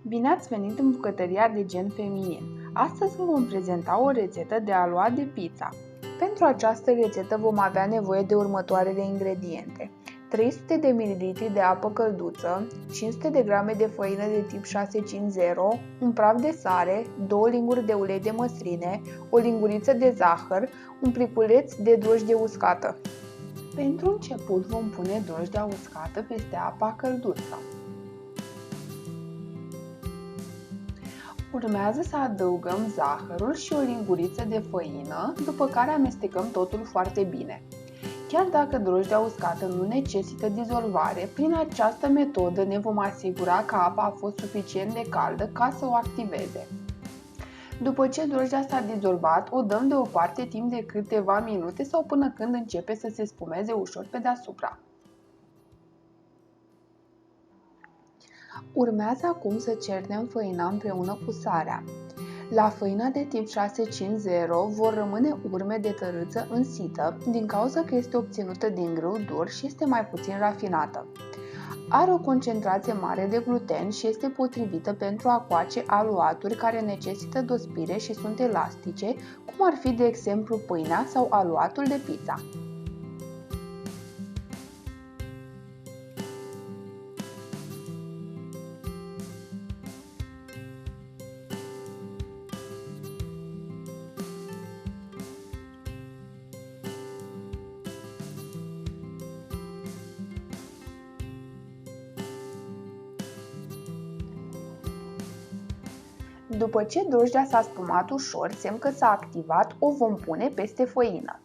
Bine ați venit în bucătăria de gen feminin! Astăzi vă vom prezenta o rețetă de aluat de pizza. Pentru această rețetă vom avea nevoie de următoarele ingrediente: 300 de ml de apă călduță, 500 de g de făină de tip 650, un praf de sare, 2 linguri de ulei de măsline, o linguriță de zahăr, un pliculeț de drojdie uscată. Pentru început vom pune drojdia uscată peste apa călduță. Urmează să adăugăm zahărul și o linguriță de făină, după care amestecăm totul foarte bine. Chiar dacă drojdia uscată nu necesită dizolvare, prin această metodă ne vom asigura că apa a fost suficient de caldă ca să o activeze. După ce drojdia s-a dizolvat, o dăm deoparte timp de câteva minute sau până când începe să se spumeze ușor pe deasupra. Urmează acum să cernem făina împreună cu sarea. La făina de tip 650 vor rămâne urme de tărâță însită din cauza că este obținută din grâu dur și este mai puțin rafinată. Are o concentrație mare de gluten și este potrivită pentru a coace aluaturi care necesită dospire și sunt elastice, cum ar fi de exemplu pâinea sau aluatul de pizza. După ce drojdia s-a spumat ușor, semn că s-a activat, o vom pune peste făină.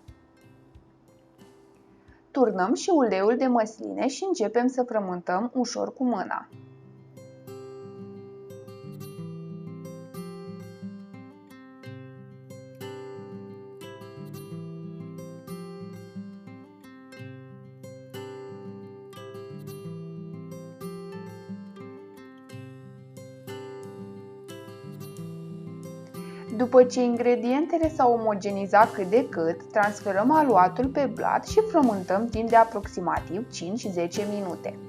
Turnăm și uleiul de măsline și începem să frământăm ușor cu mâna. După ce ingredientele s-au omogenizat cât de cât, transferăm aluatul pe blat și frământăm timp de aproximativ 5-10 minute.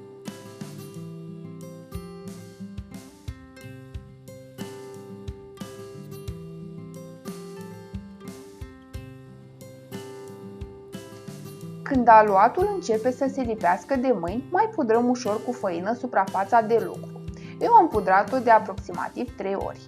Când aluatul începe să se lipească de mâini, mai pudrăm ușor cu făină suprafața de lucru. Eu am pudrat-o de aproximativ 3 ori.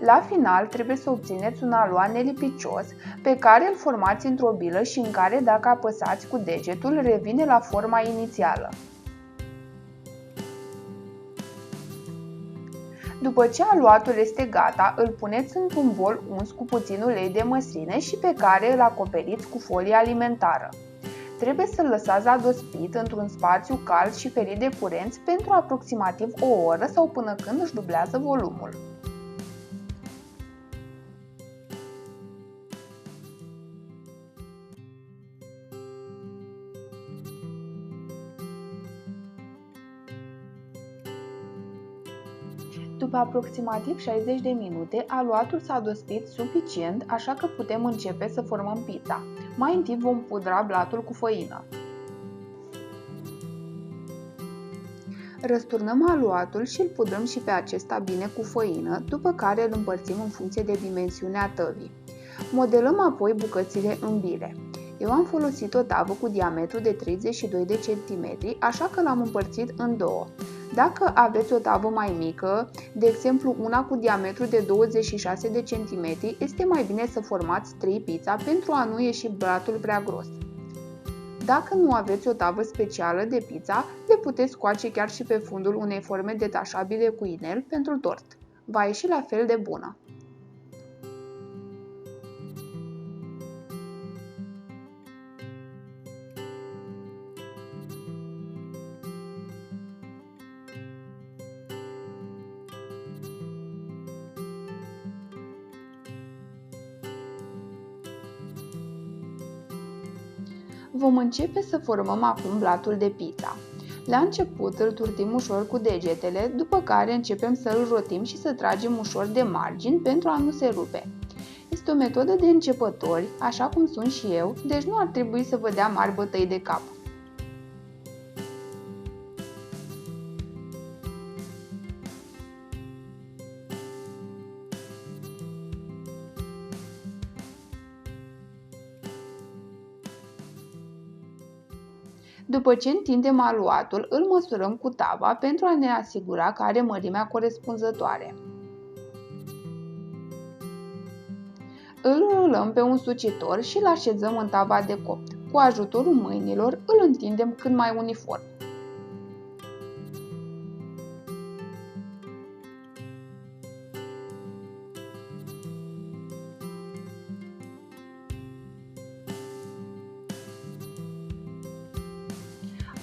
La final trebuie să obțineți un aluat nelipicios pe care îl formați într-o bilă și în care, dacă apăsați cu degetul, revine la forma inițială. După ce aluatul este gata, îl puneți într-un bol uns cu puțin ulei de măsline și pe care îl acoperiți cu folie alimentară. Trebuie să-l lăsați adospit într-un spațiu cald și ferit de curent pentru aproximativ o oră sau până când își dublează volumul. După aproximativ 60 de minute, aluatul s-a adospit suficient, așa că putem începe să formăm pizza. Mai întâi vom pudra blatul cu făină. Răsturnăm aluatul și îl pudrăm și pe acesta bine cu făină, după care îl împărțim în funcție de dimensiunea tăvii. Modelăm apoi bucățile în bile. Eu am folosit o tavă cu diametru de 32 de cm, așa că l-am împărțit în două. Dacă aveți o tavă mai mică, de exemplu una cu diametru de 26 de cm, este mai bine să formați 3 pizza pentru a nu ieși blatul prea gros. Dacă nu aveți o tavă specială de pizza, le puteți coace chiar și pe fundul unei forme detașabile cu inel pentru tort. Va ieși la fel de bună. Vom începe să formăm acum blatul de pizza. La început îl turtim ușor cu degetele, după care începem să îl rotim și să tragem ușor de margini pentru a nu se rupe. Este o metodă de începători, așa cum sunt și eu, deci nu ar trebui să vă dea mari bătăi de cap. După ce întindem aluatul, îl măsurăm cu tava pentru a ne asigura că are mărimea corespunzătoare. Îl rulăm pe un sucitor și îl așezăm în tava de copt. Cu ajutorul mâinilor îl întindem cât mai uniform.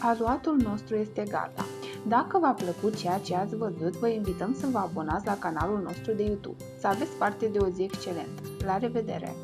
Aluatul nostru este gata. Dacă v-a plăcut ceea ce ați văzut, vă invităm să vă abonați la canalul nostru de YouTube. Să aveți parte de o zi excelentă! La revedere!